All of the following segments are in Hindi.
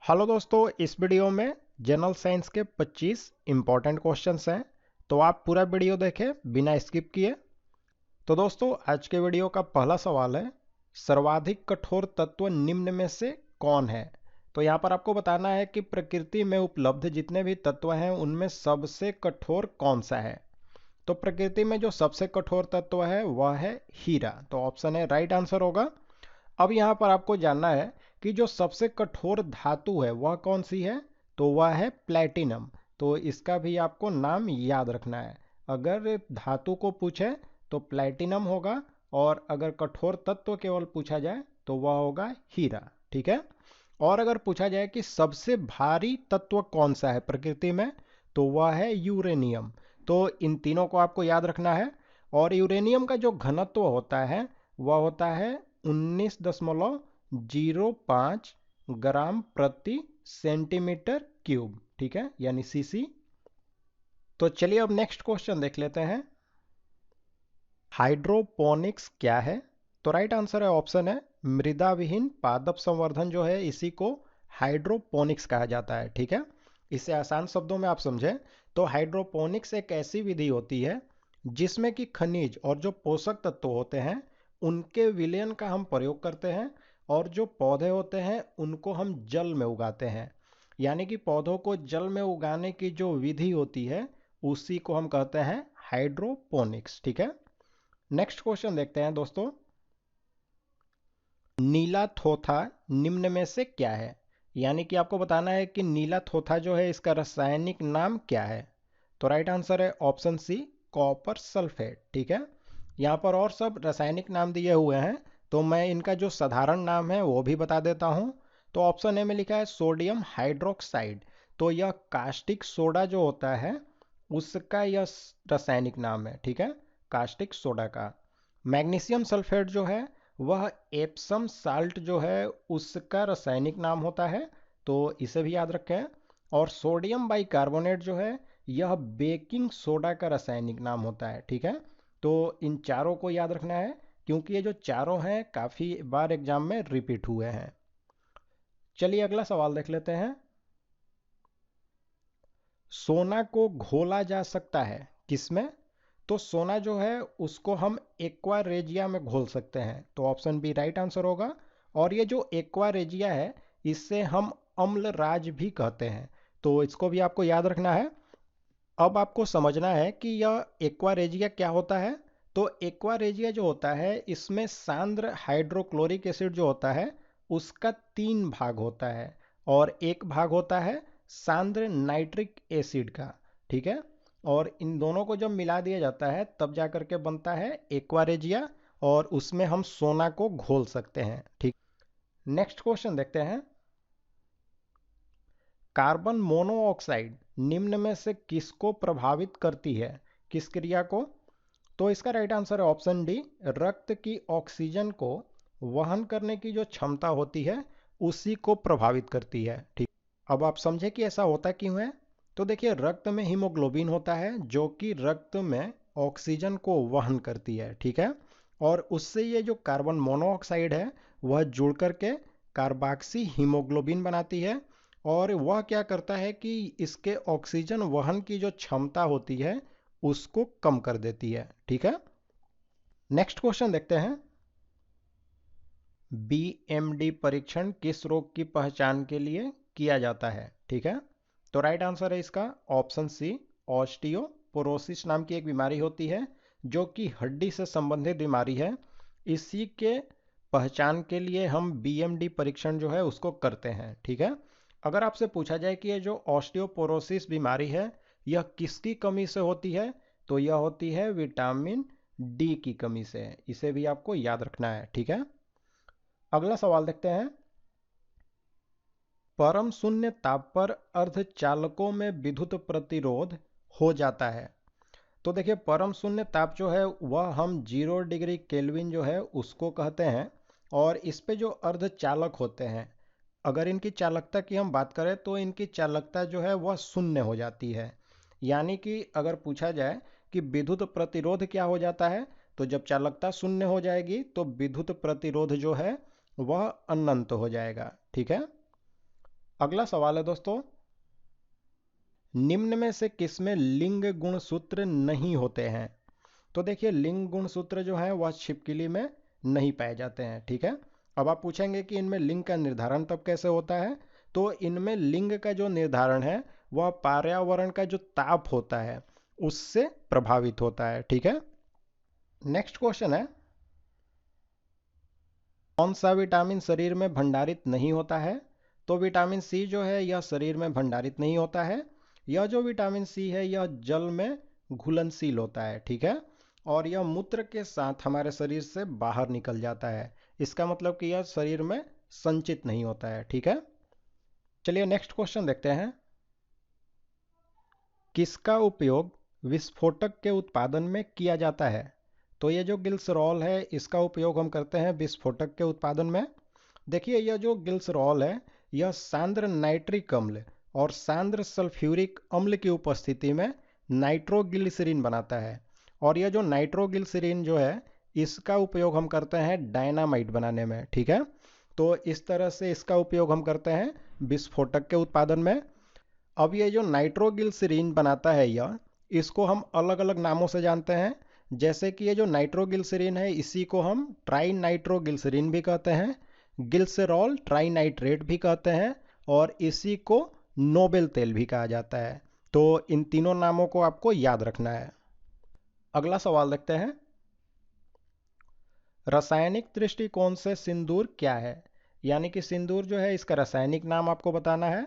हेलो दोस्तों, इस वीडियो में जनरल साइंस के 25 इंपॉर्टेंट क्वेश्चंस हैं। तो आप पूरा वीडियो देखें बिना स्किप किए। तो दोस्तों, आज के वीडियो का पहला सवाल है, सर्वाधिक कठोर तत्व निम्न में से कौन है। तो यहाँ पर आपको बताना है कि प्रकृति में उपलब्ध जितने भी तत्व हैं उनमें सबसे कठोर कौन सा है। तो प्रकृति में जो सबसे कठोर तत्व है वह है हीरा। तो ऑप्शन है राइट आंसर होगा। अब यहाँ पर आपको जानना है कि जो सबसे कठोर धातु है वह कौन सी है। तो वह है प्लैटिनम। तो इसका भी आपको नाम याद रखना है। अगर धातु को पूछे तो प्लैटिनम होगा, और अगर कठोर तत्व केवल पूछा जाए तो वह होगा हीरा। ठीक है। और अगर पूछा जाए कि सबसे भारी तत्व कौन सा है प्रकृति में, तो वह है यूरेनियम। तो इन तीनों को आपको याद रखना है। और यूरेनियम का जो घनत्व होता है वह होता है 19.05 ग्राम प्रति सेंटीमीटर क्यूब। ठीक है, यानी सीसी। तो चलिए अब नेक्स्ट क्वेश्चन देख लेते हैं। हाइड्रोपोनिक्स क्या है। तो राइट आंसर है, ऑप्शन है मृदा विहीन पादप संवर्धन जो है इसी को हाइड्रोपोनिक्स कहा जाता है। ठीक है, इसे आसान शब्दों में आप समझें तो हाइड्रोपोनिक्स एक ऐसी विधि होती है जिसमें कि खनिज और जो पोषक तत्व होते हैं उनके विलयन का हम प्रयोग करते हैं, और जो पौधे होते हैं उनको हम जल में उगाते हैं। यानी कि पौधों को जल में उगाने की जो विधि होती है उसी को हम कहते हैं हाइड्रोपोनिक्स। ठीक है, नेक्स्ट क्वेश्चन देखते हैं दोस्तों। नीला थोथा निम्न में से क्या है। यानी कि आपको बताना है कि नीला थोथा जो है इसका रासायनिक नाम क्या है। तो राइट आंसर है ऑप्शन सी, कॉपर सल्फेट। ठीक है, यहाँ पर और सब रासायनिक नाम दिए हुए हैं, तो मैं इनका जो साधारण नाम है वो भी बता देता हूँ। तो ऑप्शन ए में लिखा है सोडियम हाइड्रोक्साइड। तो यह कास्टिक सोडा जो होता है उसका यह रासायनिक नाम है। ठीक है, कास्टिक सोडा का। मैग्नीशियम सल्फेट जो है वह एप्सम साल्ट जो है उसका रासायनिक नाम होता है, तो इसे भी याद रखें। और सोडियम बाइकार्बोनेट जो है यह बेकिंग सोडा का रासायनिक नाम होता है। ठीक है, तो इन चारों को याद रखना है क्योंकि ये जो चारों हैं काफ़ी बार एग्जाम में रिपीट हुए हैं। चलिए अगला सवाल देख लेते हैं। सोना को घोला जा सकता है किसमें। तो सोना जो है उसको हम एक्वा रेजिया में घोल सकते हैं। तो ऑप्शन बी राइट आंसर होगा। और ये जो एक्वा रेजिया है इससे हम अम्ल राज भी कहते हैं, तो इसको भी आपको याद रखना है। अब आपको समझना है कि यह एक्वा रेजिया क्या होता है। तो एक्वा रेजिया जो होता है इसमें सांद्र हाइड्रोक्लोरिक एसिड जो होता है उसका 3 भाग होता है, और एक भाग होता है सांद्र नाइट्रिक एसिड का। ठीक है, और इन दोनों को जब मिला दिया जाता है तब जा करके बनता है एक्वा रेजिया, और उसमें हम सोना को घोल सकते हैं। ठीक, नेक्स्ट क्वेश्चन देखते हैं। कार्बन मोनोऑक्साइड निम्न में से किसको प्रभावित करती है, किस क्रिया को। तो इसका राइट आंसर है ऑप्शन डी, रक्त की ऑक्सीजन को वहन करने की जो क्षमता होती है उसी को प्रभावित करती है। ठीक, अब आप समझे कि ऐसा होता क्यों है। तो देखिए, रक्त में हीमोग्लोबिन होता है जो कि रक्त में ऑक्सीजन को वहन करती है। ठीक है, और उससे ये जो कार्बन मोनोऑक्साइड है वह जुड़ करके कार्बोक्सी हीमोग्लोबिन बनाती है, और वह क्या करता है कि इसके ऑक्सीजन वहन की जो क्षमता होती है उसको कम कर देती है। ठीक है, नेक्स्ट क्वेश्चन देखते हैं। बीएमडी परीक्षण किस रोग की पहचान के लिए किया जाता है। ठीक है, तो राइट आंसर है इसका ऑप्शन सी, ऑस्टियोपोरोसिस नाम की एक बीमारी होती है जो कि हड्डी से संबंधित बीमारी है। इसी के पहचान के लिए हम बीएमडी परीक्षण जो है उसको करते हैं। ठीक है, अगर आपसे पूछा जाए कि ये जो ऑस्टियोपोरोसिस बीमारी है यह किसकी कमी से होती है, तो यह होती है विटामिन डी की कमी से। इसे भी आपको याद रखना है। ठीक है, अगला सवाल देखते हैं। परम शून्य ताप पर अर्धचालकों में विद्युत प्रतिरोध हो जाता है। तो देखिए, परम शून्य ताप जो है वह हम 0 डिग्री केल्विन जो है उसको कहते हैं। और इस पे जो अर्धचालक होते हैं, अगर इनकी चालकता की हम बात करें तो इनकी चालकता जो है वह शून्य हो जाती है। यानी कि अगर पूछा जाए कि विद्युत प्रतिरोध क्या हो जाता है, तो जब चालकता शून्य हो जाएगी तो विद्युत प्रतिरोध जो है वह अनंत हो जाएगा। ठीक है, अगला सवाल है दोस्तों, निम्न में से किसमें लिंग गुण सूत्र नहीं होते हैं? तो देखिए, लिंग गुण सूत्र जो है वह छिपकली में नहीं पाए जाते हैं, ठीक है। अब आप पूछेंगे कि इनमें लिंग का निर्धारण तब कैसे होता है? तो इनमें लिंग का जो निर्धारण है वह पर्यावरण का जो ताप होता है उससे प्रभावित होता है, ठीक है। नेक्स्ट क्वेश्चन है, कौन सा विटामिन शरीर में भंडारित नहीं होता है? तो विटामिन सी जो है यह शरीर में भंडारित नहीं होता है। यह जो विटामिन सी है यह जल में घुलनशील होता है, ठीक है, और यह मूत्र के साथ हमारे शरीर से बाहर निकल जाता है। इसका मतलब कि यह शरीर में संचित नहीं होता है, ठीक है। चलिए नेक्स्ट क्वेश्चन देखते हैं, किसका उपयोग विस्फोटक के उत्पादन में किया जाता है? तो ये जो ग्लिसरॉल है इसका उपयोग हम करते हैं विस्फोटक के उत्पादन में। देखिए, यह जो ग्लिसरॉल है यह सांद्र नाइट्रिक अम्ल और सांद्र सल्फ्यूरिक अम्ल की उपस्थिति में नाइट्रोग्लिसरीन बनाता है। और यह जो नाइट्रोग्लिसरीन जो है इसका उपयोग हम करते हैं डायनामाइट बनाने में, ठीक है। तो इस तरह से इसका उपयोग हम करते हैं विस्फोटक के उत्पादन में। अब ये जो नाइट्रोग्लिसरीन बनाता है यह, इसको हम अलग अलग नामों से जानते हैं। जैसे कि ये जो नाइट्रोग्लिसरीन है इसी को हम ट्राई नाइट्रोग्लिसरीन भी कहते हैं, ग्लिसरॉल ट्राइनाइट्रेट भी कहते हैं, और इसी को नोबेल तेल भी कहा जाता है। तो इन तीनों नामों को आपको याद रखना है। अगला सवाल देखते हैं, रासायनिक दृष्टिकोण से सिंदूर क्या है? यानी कि सिंदूर जो है इसका रासायनिक नाम आपको बताना है।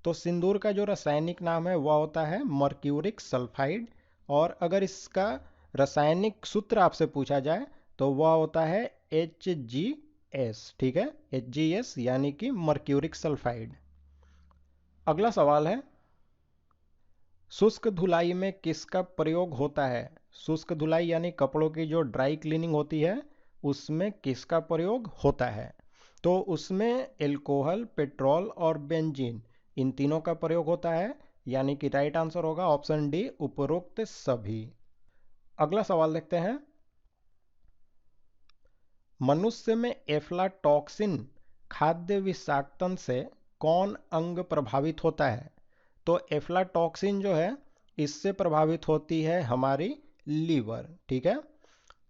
तो सिंदूर का जो रासायनिक नाम है वह होता है मर्क्यूरिक सल्फाइड, और अगर इसका रासायनिक सूत्र आपसे पूछा जाए तो वह होता है HgS, ठीक है, HgS यानी कि मर्क्यूरिक सल्फाइड। अगला सवाल है, शुष्क धुलाई में किसका प्रयोग होता है? शुष्क धुलाई यानी कपड़ों की जो ड्राई क्लीनिंग होती है उसमें किसका प्रयोग होता है? तो उसमें एल्कोहल, पेट्रोल और बेंजीन, इन तीनों का प्रयोग होता है, यानी कि राइट आंसर होगा ऑप्शन डी, उपरोक्त सभी। अगला सवाल देखते हैं, मनुष्य में एफ्लाटॉक्सिन खाद्य विषाक्तन से कौन अंग प्रभावित होता है? तो एफ्लाटॉक्सिन जो है इससे प्रभावित होती है हमारी लीवर, ठीक है।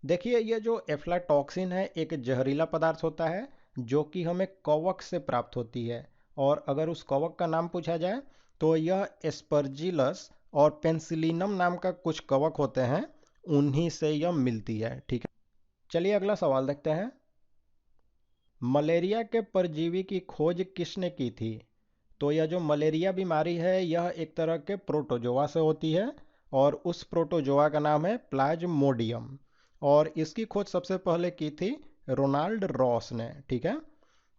देखिए, ये जो एफ्लाटॉक्सिन है एक जहरीला पदार्थ होता है जो कि हमें कवक से प्राप्त होती है, और अगर उस कवक का नाम पूछा जाए तो यह एस्परजिलस और पेंसिलिनम नाम का कुछ कवक होते हैं, उन्हीं से यह मिलती है, ठीक है। चलिए अगला सवाल देखते हैं, मलेरिया के परजीवी की खोज किसने की थी? तो यह जो मलेरिया बीमारी है यह एक तरह के प्रोटोजोआ से होती है, और उस प्रोटोजोआ का नाम है प्लाज्मोडियम, और इसकी खोज सबसे पहले की थी रोनाल्ड रॉस ने, ठीक है।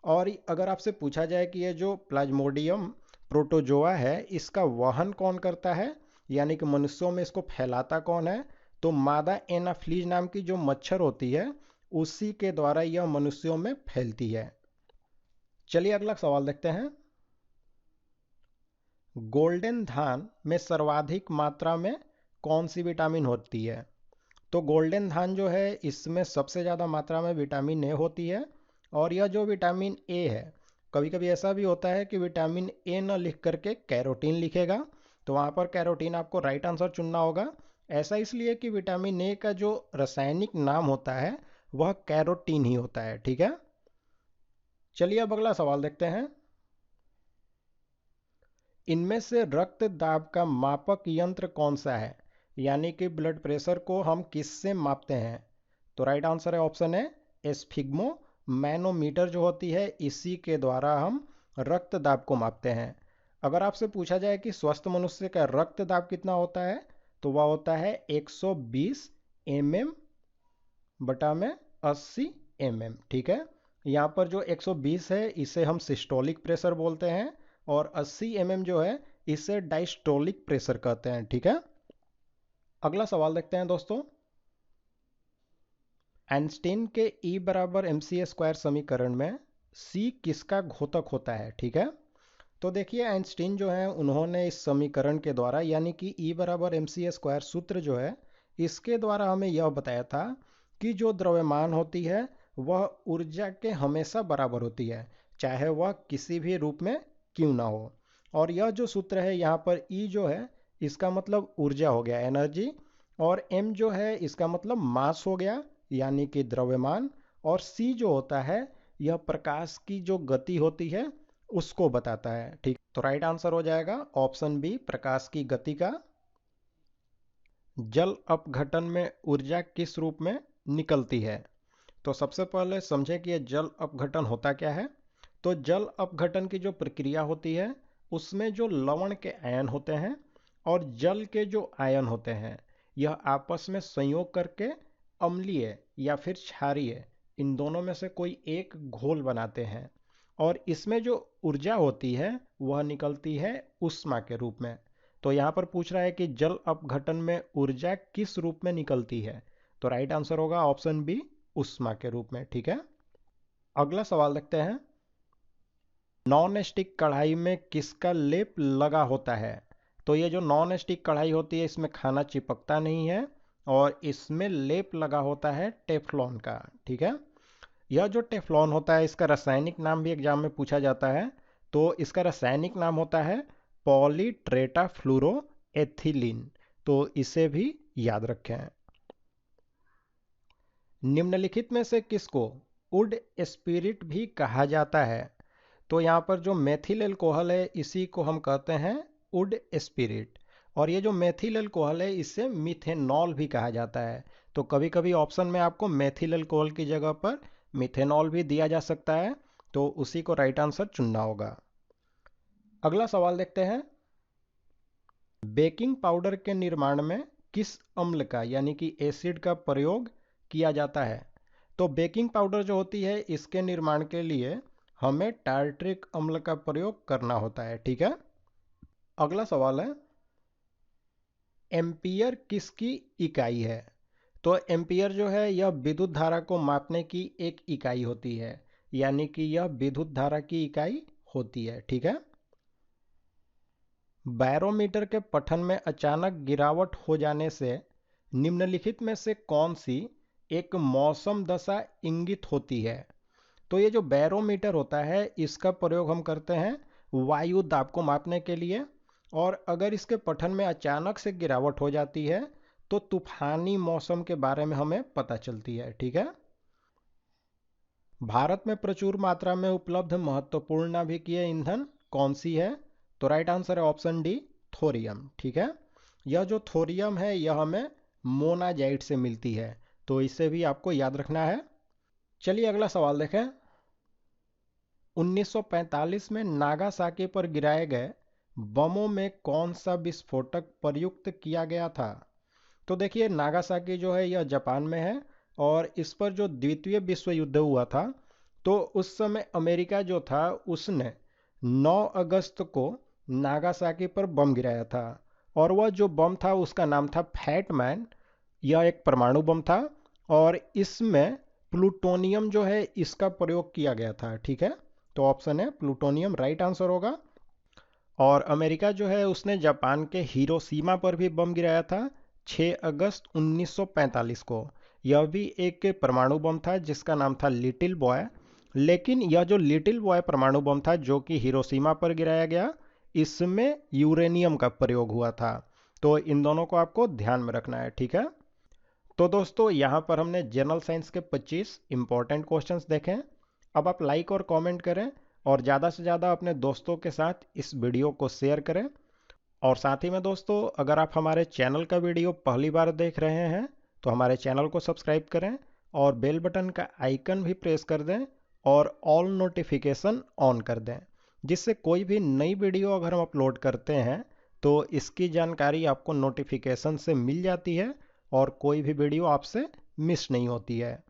और अगर आपसे पूछा जाए कि ये जो प्लाज्मोडियम प्रोटोजोआ है इसका वहन कौन करता है, यानी कि मनुष्यों में इसको फैलाता कौन है, तो मादा एनाफ्लीज नाम की जो मच्छर होती है उसी के द्वारा यह मनुष्यों में फैलती है। चलिए अगला सवाल देखते हैं, गोल्डन धान में सर्वाधिक मात्रा में कौन सी विटामिन होती है? तो गोल्डन धान जो है इसमें सबसे ज़्यादा मात्रा में विटामिन ए होती है, और यह जो विटामिन ए है, कभी कभी ऐसा भी होता है कि विटामिन ए न लिख करके कैरोटीन लिखेगा, तो वहाँ पर कैरोटीन आपको राइट आंसर चुनना होगा। ऐसा इसलिए कि विटामिन ए का जो रासायनिक नाम होता है वह कैरोटीन ही होता है, ठीक है। चलिए अब अगला सवाल देखते हैं, इनमें से रक्त दाब का मापक यंत्र कौन सा है? यानी कि ब्लड प्रेशर को हम किससे मापते हैं? तो राइट आंसर है ऑप्शन है एस्फिग्मो मैनोमीटर जो होती है इसी के द्वारा हम रक्त दाब को मापते हैं। अगर आपसे पूछा जाए कि स्वस्थ मनुष्य का रक्त दाब कितना होता है तो वह होता है 120 mm बटा में 80 mm, ठीक है। यहाँ पर जो 120 है इसे हम सिस्टोलिक प्रेशर बोलते हैं, और 80 mm जो है इसे डायस्टोलिक प्रेशर कहते हैं, ठीक है। अगला सवाल देखते हैं दोस्तों, आइंस्टीन के E बराबर mc² समीकरण में C किसका घोतक होता है, ठीक है। तो देखिए, आइंस्टीन जो है उन्होंने इस समीकरण के द्वारा यानी कि E बराबर mc² सूत्र जो है इसके द्वारा हमें यह बताया था कि जो द्रव्यमान होती है वह ऊर्जा के हमेशा बराबर होती है, चाहे वह किसी भी रूप में क्यों ना हो। और यह जो सूत्र है यहाँ पर ई जो है इसका मतलब ऊर्जा हो गया, एनर्जी, और एम जो है इसका मतलब मास हो गया यानी कि द्रव्यमान, और सी जो होता है यह प्रकाश की जो गति होती है उसको बताता है। ठीक, तो राइट आंसर हो जाएगा ऑप्शन बी, प्रकाश की गति का। जल अपघटन में ऊर्जा किस रूप में निकलती है? तो सबसे पहले समझे कि यह जल अपघटन होता क्या है। तो जल अपघटन की जो प्रक्रिया होती है उसमें जो लवण के आयन होते हैं और जल के जो आयन होते हैं यह आपस में संयोग करके अम्लीय या फिर क्षारीय, इन दोनों में से कोई एक घोल बनाते हैं, और इसमें जो ऊर्जा होती है वह निकलती है ऊष्मा के रूप में। तो यहाँ पर पूछ रहा है कि जल अपघटन में ऊर्जा किस रूप में निकलती है, तो राइट आंसर होगा ऑप्शन बी, ऊष्मा के रूप में। ठीक है, अगला सवाल देखते हैं। नॉन स्टिक कढ़ाई में किसका लेप लगा होता है? तो ये जो नॉन स्टिक कढ़ाई होती है इसमें खाना चिपकता नहीं है और इसमें लेप लगा होता है टेफ्लॉन का। ठीक है, यह जो टेफ्लॉन होता है इसका रासायनिक नाम भी एग्जाम में पूछा जाता है। तो इसका रासायनिक नाम होता है पॉलीट्रेटाफ्लूरोएथिलीन, तो इसे भी याद रखें। निम्नलिखित में से किसको वुड स्पिरिट भी कहा जाता है? तो यहाँ पर जो मेथिल अल्कोहल है इसी को हम कहते हैं वुड स्पिरिट, और ये जो मेथिल अल्कोहल है इससे मिथेनॉल भी कहा जाता है। तो कभी कभी ऑप्शन में आपको मेथिल अल्कोहल की जगह पर मिथेनॉल भी दिया जा सकता है, तो उसी को राइट आंसर चुनना होगा। अगला सवाल देखते हैं। बेकिंग पाउडर के निर्माण में किस अम्ल का यानी कि एसिड का प्रयोग किया जाता है? तो बेकिंग पाउडर जो होती है इसके निर्माण के लिए हमें टार्ट्रिक अम्ल का प्रयोग करना होता है। ठीक है, अगला सवाल है, एम्पियर किसकी इकाई है? तो एम्पियर जो है यह विद्युत धारा को मापने की एक इकाई होती है, यानी कि यह विद्युत धारा की इकाई होती है। ठीक है, बैरोमीटर के पठन में अचानक गिरावट हो जाने से निम्नलिखित में से कौन सी एक मौसम दशा इंगित होती है? तो ये जो बैरोमीटर होता है इसका प्रयोग हम करते हैं वायु दाब को मापने के लिए, और अगर इसके पठन में अचानक से गिरावट हो जाती है तो तूफानी मौसम के बारे में हमें पता चलती है। ठीक है, भारत में प्रचुर मात्रा में उपलब्ध महत्वपूर्ण नाभिकीय ईंधन कौन सी है? तो राइट आंसर है ऑप्शन डी, थोरियम। ठीक है, यह जो थोरियम है यह हमें मोनाजाइट से मिलती है, तो इसे भी आपको याद रखना है। चलिए अगला सवाल देखें। 1945 में नागासाकी पर गिराए गए बमों में कौन सा विस्फोटक प्रयुक्त किया गया था? तो देखिए नागासाकी जो है यह जापान में है, और इस पर जो द्वितीय विश्व युद्ध हुआ था तो उस समय अमेरिका जो था उसने 9 अगस्त को नागासाकी पर बम गिराया था, और वह जो बम था उसका नाम था फैट मैन। यह एक परमाणु बम था और इसमें प्लूटोनियम जो है इसका प्रयोग किया गया था। ठीक है, तो ऑप्शन है प्लूटोनियम राइट आंसर होगा। और अमेरिका जो है उसने जापान के हिरोशिमा पर भी बम गिराया था 6 अगस्त 1945 को। यह भी एक परमाणु बम था जिसका नाम था लिटिल बॉय, लेकिन यह जो लिटिल बॉय परमाणु बम था जो कि हिरोशिमा पर गिराया गया इसमें यूरेनियम का प्रयोग हुआ था। तो इन दोनों को आपको ध्यान में रखना है। ठीक है, तो दोस्तों यहाँ पर हमने जनरल साइंस के 25 इंपॉर्टेंट क्वेश्चंस देखे। अब आप लाइक और कमेंट करें और ज़्यादा से ज़्यादा अपने दोस्तों के साथ इस वीडियो को शेयर करें। और साथ ही में दोस्तों अगर आप हमारे चैनल का वीडियो पहली बार देख रहे हैं तो हमारे चैनल को सब्सक्राइब करें और बेल बटन का आइकन भी प्रेस कर दें और ऑल नोटिफिकेशन ऑन कर दें, जिससे कोई भी नई वीडियो अगर हम अपलोड करते हैं तो इसकी जानकारी आपको नोटिफिकेशन से मिल जाती है और कोई भी वीडियो आपसे मिस नहीं होती है।